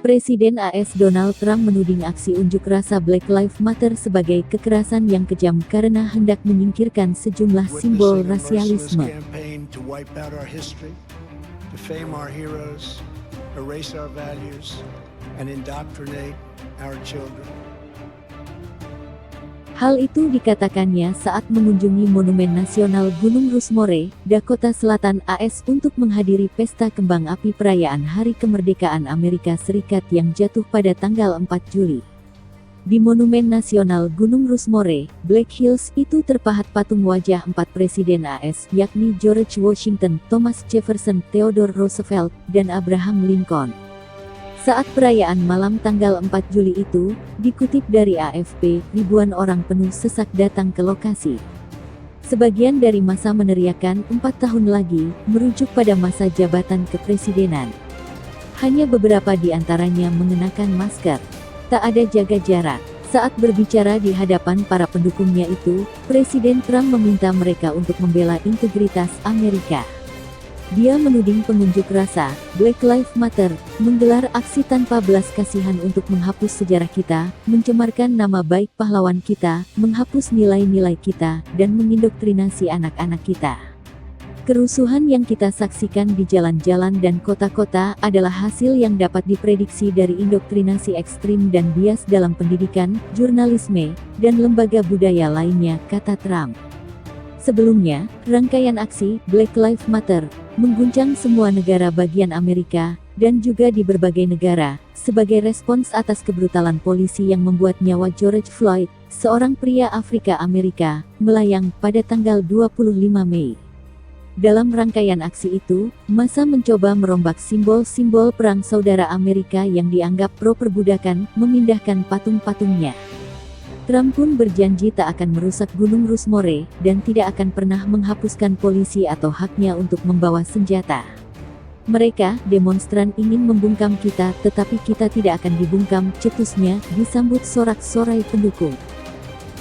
Presiden AS Donald Trump menuding aksi unjuk rasa Black Lives Matter sebagai kekerasan yang kejam karena hendak menyingkirkan sejumlah simbol rasialisme. Hal itu dikatakannya saat mengunjungi Monumen Nasional Gunung Rushmore, Dakota Selatan AS untuk menghadiri pesta kembang api perayaan Hari Kemerdekaan Amerika Serikat yang jatuh pada tanggal 4 Juli. Di Monumen Nasional Gunung Rushmore, Black Hills itu terpahat patung wajah 4 presiden AS, yakni George Washington, Thomas Jefferson, Theodore Roosevelt, dan Abraham Lincoln. Saat perayaan malam tanggal 4 Juli itu, dikutip dari AFP, ribuan orang penuh sesak datang ke lokasi. Sebagian dari massa meneriakan 4 tahun lagi, merujuk pada masa jabatan kepresidenan. Hanya beberapa di antaranya mengenakan masker. Tak ada jaga jarak. Saat berbicara di hadapan para pendukungnya itu, Presiden Trump meminta mereka untuk membela integritas Amerika. Dia menuding pengunjuk rasa, Black Lives Matter, menggelar aksi tanpa belas kasihan untuk menghapus sejarah kita, mencemarkan nama baik pahlawan kita, menghapus nilai-nilai kita, dan mengindoktrinasi anak-anak kita. Kerusuhan yang kita saksikan di jalan-jalan dan kota-kota adalah hasil yang dapat diprediksi dari indoktrinasi ekstrim dan bias dalam pendidikan, jurnalisme, dan lembaga budaya lainnya, kata Trump. Sebelumnya, rangkaian aksi Black Lives Matter mengguncang semua negara bagian Amerika, dan juga di berbagai negara, sebagai respons atas kebrutalan polisi yang membuat nyawa George Floyd, seorang pria Afrika Amerika, melayang pada tanggal 25 Mei. Dalam rangkaian aksi itu, massa mencoba merombak simbol-simbol perang saudara Amerika yang dianggap pro-perbudakan, memindahkan patung-patungnya. Trump pun berjanji tak akan merusak Gunung Rushmore, dan tidak akan pernah menghapuskan polisi atau haknya untuk membawa senjata. Mereka, demonstran ingin membungkam kita, tetapi kita tidak akan dibungkam, cetusnya, disambut sorak-sorai pendukung.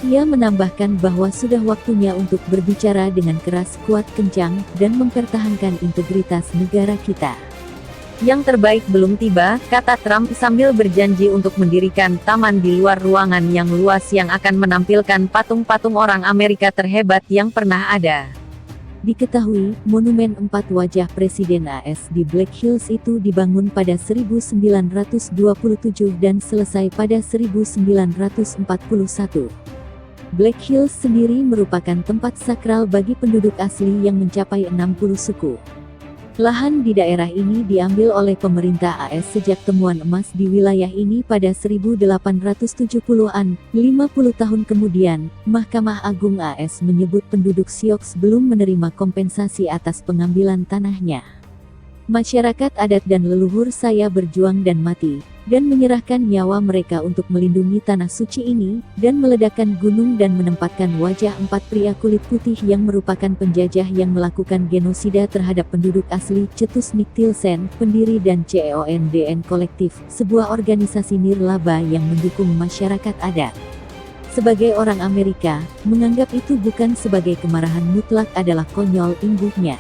Ia menambahkan bahwa sudah waktunya untuk berbicara dengan keras, kuat, kencang, dan mempertahankan integritas negara kita. Yang terbaik belum tiba, kata Trump sambil berjanji untuk mendirikan taman di luar ruangan yang luas yang akan menampilkan patung-patung orang Amerika terhebat yang pernah ada. Diketahui, monumen 4 wajah Presiden AS di Black Hills itu dibangun pada 1927 dan selesai pada 1941. Black Hills sendiri merupakan tempat sakral bagi penduduk asli yang mencapai 60 suku. Lahan di daerah ini diambil oleh pemerintah AS sejak temuan emas di wilayah ini pada 1870-an, 50 tahun kemudian, Mahkamah Agung AS menyebut penduduk Sioux belum menerima kompensasi atas pengambilan tanahnya. Masyarakat adat dan leluhur saya berjuang dan mati, dan menyerahkan nyawa mereka untuk melindungi tanah suci ini, dan meledakkan gunung dan menempatkan wajah 4 pria kulit putih yang merupakan penjajah yang melakukan genosida terhadap penduduk asli, cetus Nick Tilsen, pendiri dan CONDN Kolektif, sebuah organisasi nirlaba yang mendukung masyarakat adat. Sebagai orang Amerika, menganggap itu bukan sebagai kemarahan mutlak adalah konyol, imbuhnya.